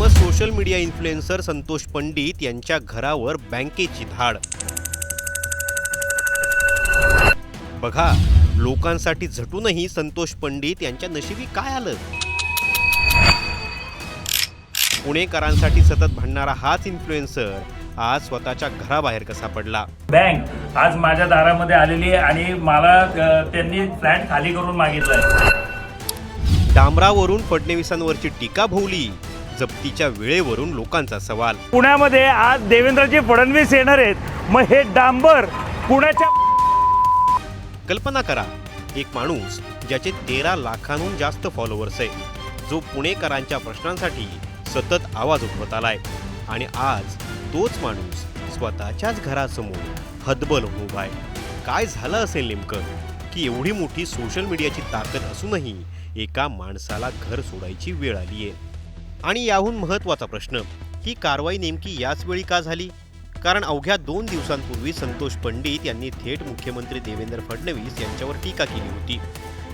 Famous social media influencer Santosh Pandit यांच्या घरावर बँकेची धाड। बघा, लोकांसाठी झटूनही संतोष पंडित यांच्या नशिबी काय आलं। पुणेकरांसाठी सतत भांडणारा हाच इन्फ्लुएन्सर आज स्वतःच्या घराबाहेर कसा पडला। बँक आज माझ्या दारामध्ये आलेली आहे आणि मला त्यांनी फ्लॅट खाली करून मागितलाय। डांबरावरून फडणवीसांवरची टीका भोवली, जप्तीच्या वेळेवरून लोकांचा सवाल। पुण्यामध्ये आज देवेंद्रजी फडणवीस येणार आहेत, मग हे डांबर पुण्याच्या कल्पना करा, एक माणूस ज्याचे 13 लाखांहून जास्त फॉलोअर्स आहे, जो पुणेकरांच्या प्रश्नांसाठी सतत आवाज उठवत आलाय, आणि आज तोच माणूस स्वतःच्याच घरासमोर हतबल होऊन उभा आहे। काय झालं असेल नेमकं की एवढी मोठी सोशल मीडियाची ताकद असूनही एका माणसाला घर सोडायची वेळ आली आहे। आणि याहून महत्त्वाचा प्रश्न, ही कारवाई नेमकी याच वेळी का झाली? कारण अवघ्या 2 दिवसांपूर्वी संतोष पंडित यांनी थेट मुख्यमंत्री देवेंद्र फडणवीस यांच्यावर टीका केली होती।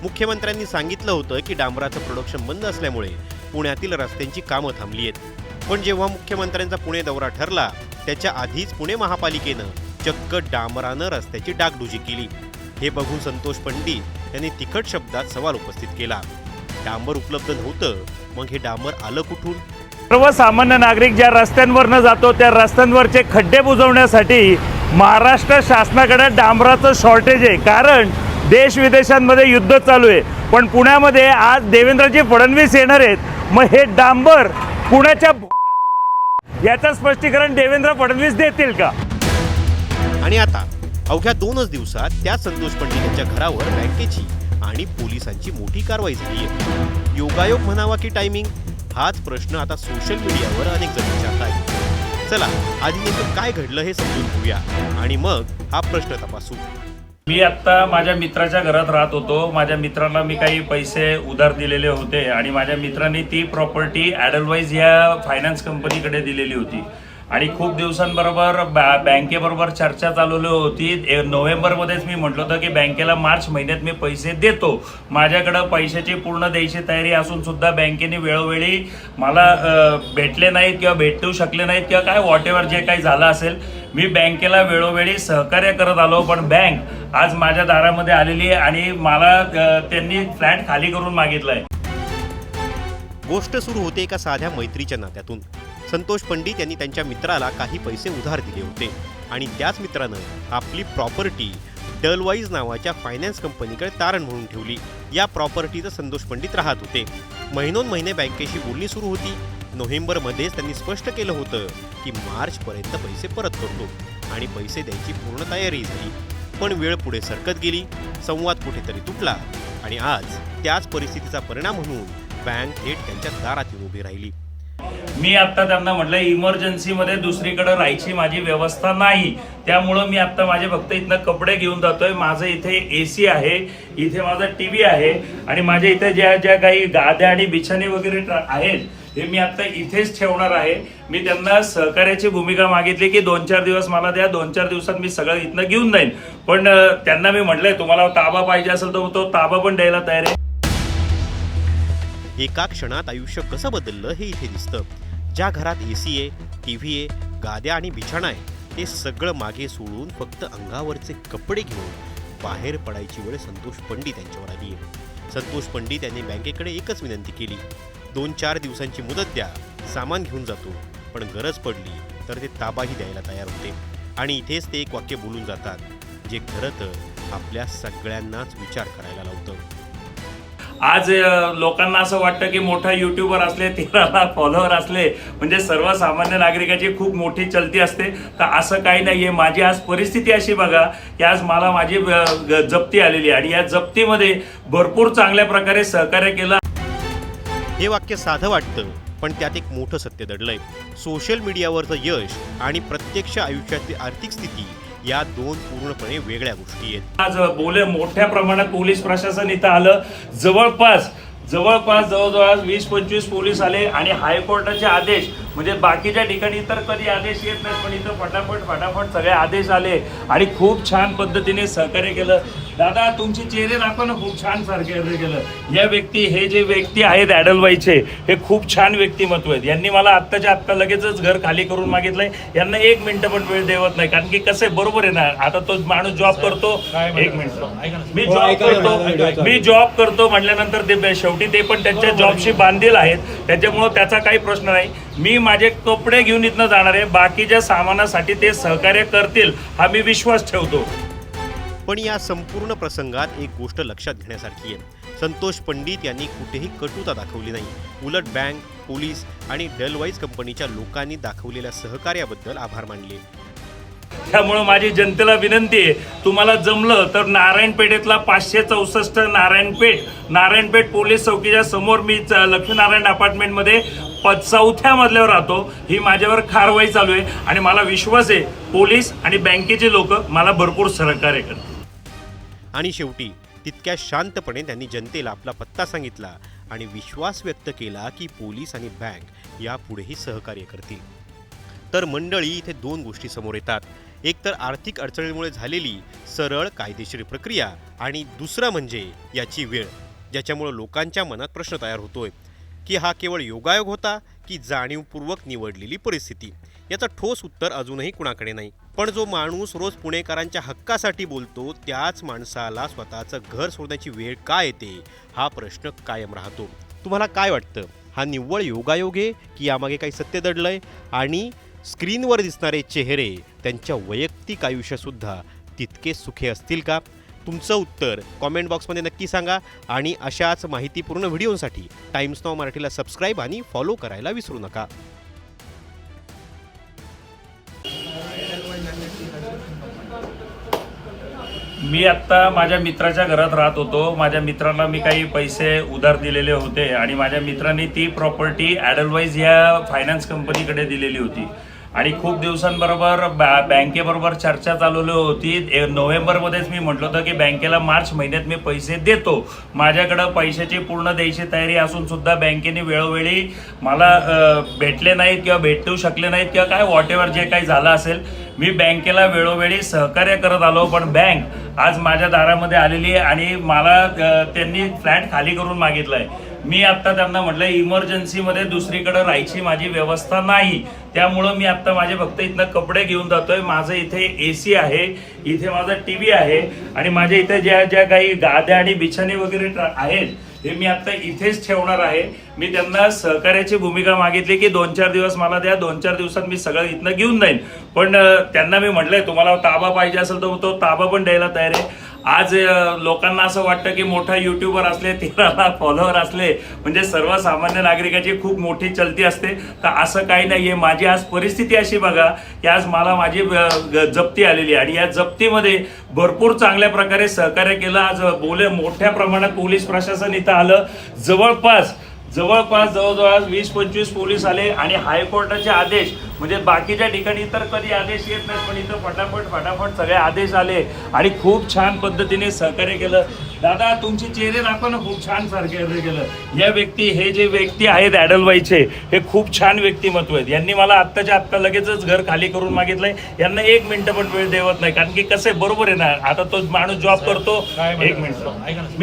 मुख्यमंत्र्यांनी सांगितलं होतं की डांबराचं प्रोडक्शन बंद असल्यामुळे पुण्यातील रस्त्यांची कामं थांबली आहेत। पण जेव्हा मुख्यमंत्र्यांचा पुणे दौरा ठरला, त्याच्या आधीच पुणे महापालिकेनं चक्क डांबरानं रस्त्याची डागडुजी केली। हे बघून संतोष पंडित यांनी तिखट शब्दात सवाल उपस्थित केला। डांबर उपलब्ध नव्हतं, मग हे डांबर आलं कुठून? सर्वसामान्य नागरिक ज्या रस्त्यांवरनं जातो त्या रस्त्यांवरचे खड्डे बुजवण्यासाठी महाराष्ट्र शासनाकडे डांबराचं शॉर्टेज आहे। कारण देश विदेशांमध्ये युद्ध चालू आहे, पण पुण्यामध्ये आज देवेंद्रजी फडणवीस येणार आहेत, मग हे डांबर पुण्याच्या याचं स्पष्टीकरण देवेंद्र फडणवीस देतील का? आणि आता अवघ्या 2च दिवसात त्या संतोष पंडित यांच्या घरावर बँकेची आणि पोलिसांची मोठी कारवाई झाली आहे। योगायोग म्हणावा की टायमिंग, हाच प्रश्न आता सोशल मीडियावर अनेक जण विचारतायत। चला आधी नेमकं काय घडलं हे समजून घेऊया आणि मग हा प्रश्न तपासू। मी आत्ता माझ्या मित्राच्या घरात राहत होतो। माझ्या मित्राला मी काही पैसे उधार दिलेले होते आणि माझ्या मित्रांनी ती प्रॉपर्टी ॲडलवाईज या फायनान्स कंपनीकडे दिलेली होती आणि खूप दिवसांबरोबर बँकेबरोबर चर्चा चालवली होती। नोव्हेंबरमध्येच मी म्हटलं होतं की बँकेला मार्च महिन्यात मी पैसे देतो। माझ्याकडं पैशाची पूर्ण द्यायची तयारी असून सुद्धा बँकेने वेळोवेळी मला भेटले नाहीत किंवा भेटू शकले नाहीत किंवा काय व्हॉटेवर जे काही झालं असेल, मी बँकेला वेळोवेळी सहकार्य करत आलो। पण बँक आज माझ्या दारामध्ये आलेली आहे आणि मला त्यांनी फ्लॅट खाली करून मागितलाय। गोष्ट सुरू होते एका साध्या मैत्रीच्या नात्यातून। संतोष पंडित यांनी त्यांच्या मित्राला काही पैसे उधार दिले होते आणि त्याच मित्रानं आपली प्रॉपर्टी डलवाईज नावाच्या फायनान्स कंपनीकडे तारण म्हणून ठेवली। या प्रॉपर्टीचं संतोष पंडित राहत होते। महिने बँकेशी बोलणी सुरू होती। नोव्हेंबरमध्येच त्यांनी स्पष्ट केलं होतं की मार्चपर्यंत पैसे परत करतो आणि पैसे द्यायची पूर्ण तयारी झाली। पण वेळ पुढे सरकत गेली, संवाद कुठेतरी तुटला आणि आज त्याच परिस्थितीचा परिणाम म्हणून बँक थेट त्यांच्या दारात येऊन उभी राहिली। मी आता त्यांना म्हटलं इमर्जन्सीमध्ये दुसरीकडे राहायची माझी व्यवस्था नाही, त्यामुळं मी आता माझे फक्त इथनं कपडे घेऊन जातोय। माझं इथे AC आहे, इथे माझा TV आहे आणि माझ्या इथे ज्या काही गाद्या आणि बिछाने वगैरे आहेत हे मी आता इथेच ठेवणार आहे। मी त्यांना सहकार्याची भूमिका मागितली की 2-4 दिवस मला द्या, 2-4 दिवसात मी सगळं इथनं घेऊन जाईन। पण त्यांना मी म्हटलंय तुम्हाला ताबा पाहिजे असेल तर तो ताबा पण द्यायला तयार आहे। एका क्षणात आयुष्य कसं बदललं हे इथे दिसतं। ज्या घरात AC आहे, TV आहे, गाद्या आणि बिछाणा आहे, ते सगळं मागे सोडून फक्त अंगावरचे कपडे घेऊन बाहेर पडायची वेळ संतोष पंडित यांच्यावर आली आहे। संतोष पंडित यांनी बँकेकडे एकच विनंती केली, 2-4 दिवसांची मुदत द्या, सामान घेऊन जातो, पण गरज पडली तर ते ताबाही द्यायला तयार होते। आणि इथेच ते एक वाक्य बोलून जातात, जे खरं तर आपल्या सगळ्यांनाच विचार करायला लावतं। आज लोकांना असं वाटतं की मोठा युट्यूबर असले, 13 लाख फॉलोअर असले म्हणजे सर्वसामान्य नागरिकाची खूप मोठी चलती असते, तर असं काही नाहीये। माझी आज परिस्थिती अशी बघा की आज मला माझी जप्ती आलेली आहे आणि या जप्तीमध्ये भरपूर चांगल्या प्रकारे सहकार्य केलं। हे वाक्य साधं वाटतं, पण त्यात एक मोठं सत्य दडलंय। सोशल मीडियावरचं यश आणि प्रत्यक्ष आयुष्यातली आर्थिक स्थिती या 2 पूर्णपणे वेगळ्या गोष्टी आहेत। आज मोठ्या प्रमाणात पोलीस प्रशासन इथं आलं। जवळपास जवळपास 20-25 पोलीस आले आणि हायकोर्टाचे आदेश म्हणजे बाकीच्या ठिकाणी तर कधी आदेश येत नाहीत, पण इथं फटाफट सगळे आदेश आले आणि खूप छान पद्धतीने सहकार्य केलं. दादा तुमचे चेहरे दाखवा ना, खूप छान सहकार्य केलं. या व्यक्ती, हे जे व्यक्ती आहेत ॲडलवाईचे, हे खूप छान व्यक्तिमत्व आहेत. यांनी मला आत्ताच्या आत्ता लगेचच घर खाली करून मागितलंय. यांना 1 मिनिट पण वेळ देवत नाही, कारण की कसं आहे, बरोबर आहे ना, आता तो माणूस जॉब करतो. 1 मिनिट, मी जॉब करतो म्हटल्यानंतर ते शेवटी ते पण त्यांच्या जॉबशी बांधील आहेत, त्याच्यामुळं त्याचा काही प्रश्न नाही. मी माझे कपडे घेऊन इथनं जाणार आहे, बाकीच्या सामानासाठी ते सहकार्य करतील हा मी विश्वास ठेवतो. पण या संपूर्ण प्रसंगात एक गोष्ट लक्षात घेण्यासारखी आहे. संतोष पंडित यांनी कुठेही कटुता दाखवली नाही. उलट बँक, पोलीस आणि डेलवाईज कंपनीच्या लोकांनी दाखवलेल्या सहकार्याबद्दल आभार मानले. त्यामुळं माझी जनतेला विनंती आहे, तुम्हाला जमलं तर नारायणपेठेतला 564 नारायणपेठ पोलीस चौकीच्या समोर मी लक्ष्मीनारायण अपार्टमेंटमध्ये 4थ्या मजल्यावर राहतो. ही माझ्यावर कारवाई चालू आहे आणि मला विश्वास आहे पोलीस आणि बँकेचे लोक मला भरपूर सहकार्य करतील. आणि शेवटी तितक्या शांतपणे त्यांनी जनतेला आपला पत्ता सांगितला आणि विश्वास व्यक्त केला की पोलीस आणि बँक यापुढेही सहकार्य करतील. तर मंडळी, इथे 2 गोष्टी समोर येतात. एक तर आर्थिक अडचणीमुळे झालेली सरळ कायदेशीर प्रक्रिया आणि दुसरं म्हणजे याची वेळ, ज्याच्यामुळे लोकांच्या मनात प्रश्न तयार होतोय की हा केवळ योगायोग होता की जाणीवपूर्वक निवडलेली परिस्थिती. याचं ठोस उत्तर अजूनही कुणाकडे नाही. पण जो माणूस रोज पुणेकरांच्या हक्कासाठी बोलतो त्याच माणसाला स्वतःचं घर सोडण्याची वेळ का येते हा प्रश्न कायम राहतो. तुम्हाला काय वाटतं, हा निव्वळ योगायोग आहे की यामागे काही सत्य दडलंय आणि स्क्रीनवर दिसणारे चेहरे त्यांच्या वैयक्तिक आयुष्यातसुद्धा तितके सुखे असतील का? तुमचं उत्तर कॉमेंट बॉक्समध्ये नक्की सांगा आणि अशाच माहितीपूर्ण व्हिडिओसाठी टाइम्स नाऊ मराठीला सबस्क्राईब आणि फॉलो करायला विसरू नका. मी आत्ता माझ्या मित्राच्या घरात राहत होतो. माझ्या मित्राला मी काही पैसे उधार दिलेले होते आणि माझ्या मित्रांनी ती प्रॉपर्टी ॲडलवाईज या फायनान्स कंपनीकडे दिलेली होती आणि खूप दिवसांबरोबर बँकेबरोबर चर्चा चालवली होती. नोव्हेंबरमध्येच मी म्हटलं होतं की बँकेला मार्च महिन्यात मी पैसे देतो. माझ्याकडं पैशाची पूर्ण द्यायची तयारी असून सुद्धा बँकेने वेळोवेळी मला भेटले नाहीत किंवा भेटू शकले नाहीत किंवा काय वॉटेवर जे काही झालं असेल. मी बँकेला वेळोवेळी सहकार्य करत आलो, पण बँक आज माझ्या दारामध्ये आलेली आहे आणि मला त्यांनी फ्लॅट खाली करून मागितला आहे. मी आत्ता त्यांना म्हटलं इमर्जन्सीमध्ये दुसरीकडे राहायची माझी व्यवस्था नाही, त्यामुळं मी आत्ता माझे फक्त इथनं कपडे घेऊन जातोय. माझं इथे AC आहे, इथे माझा TV आहे आणि माझ्या इथे ज्या काही गाद्या आणि बिछाने वगैरे आहेत हे मी आता इथेच ठेवणार आहे. मी त्यांना सहकार्याची भूमिका मागितली की 2-4 दिवस मला द्या, 2-4 दिवसात मी सगळं इथनं घेऊन जाईन. पण त्यांना मी म्हटलंय तुम्हाला ताबा पाहिजे असेल तर तो ताबा पण द्यायला तयार आहे. आज लोकांना असं वाटतं की मोठा युट्यूबर असले, 13 लाख फॉलोअर असले म्हणजे सर्वसामान्य नागरिकाची खूप मोठी चलती असते, तर असं काही नाहीये. माझी आज परिस्थिती अशी बघा की आज मला माझी जप्ती आलेली आहे आणि या जप्तीमध्ये भरपूर चांगल्या प्रकारे सहकार्य केलं. आज मोठ्या प्रमाणात पोलीस प्रशासन इथं आलं. जवळपास जवळजवळ 20-25 पोलीस आले आणि हायकोर्टाचे आदेश, म्हणजे बाकीच्या ठिकाणी तर कधी आदेश येत नाहीत, पण इथं फटाफट सगळे आदेश आले आणि खूप छान पद्धतीने सहकार्य केलं. दादा तुमचे चेहरे दाखवा ना, खूप छान सहकार्य केलं. या व्यक्ती, हे जे व्यक्ती आहेत ॲडलवाईचे, हे खूप छान व्यक्तिमत्व आहेत. यांनी मला आत्ताच्या आत्ता लगेचच घर खाली करून मागितलंय. यांना 1 मिनिट पण वेळ देवत नाही, कारण की कसं आहे, बरोबर आहे ना, आता तो माणूस जॉब करतो. 1 मिनिट,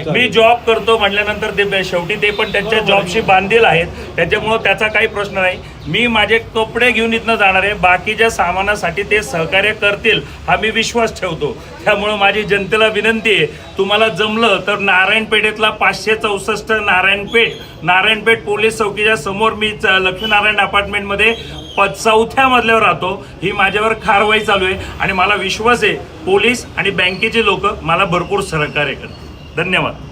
मी जॉब करतो म्हटल्यानंतर ते शेवटी ते पण त्यांच्या जॉबशी बांधील आहेत, त्याच्यामुळं त्याचा काही प्रश्न नाही. मी माझे कपडे घेऊन इथनं जाणार आहे, बाकीच्या सामानासाठी ते सहकार्य करतील हा मी विश्वास ठेवतो. त्यामुळं माझी जनतेला विनंती आहे, तुम्हाला जमलं तर नारायणपेठेतला 564 नारायणपेठ पोलीस चौकीच्या समोर मी लक्ष्मीनारायण अपार्टमेंटमध्ये 4थ्या मजल्यावर राहतो. ही माझ्यावर कारवाई चालू आहे आणि मला विश्वास आहे पोलीस आणि बँकेचे लोक मला भरपूर सहकार्य करतील. धन्यवाद.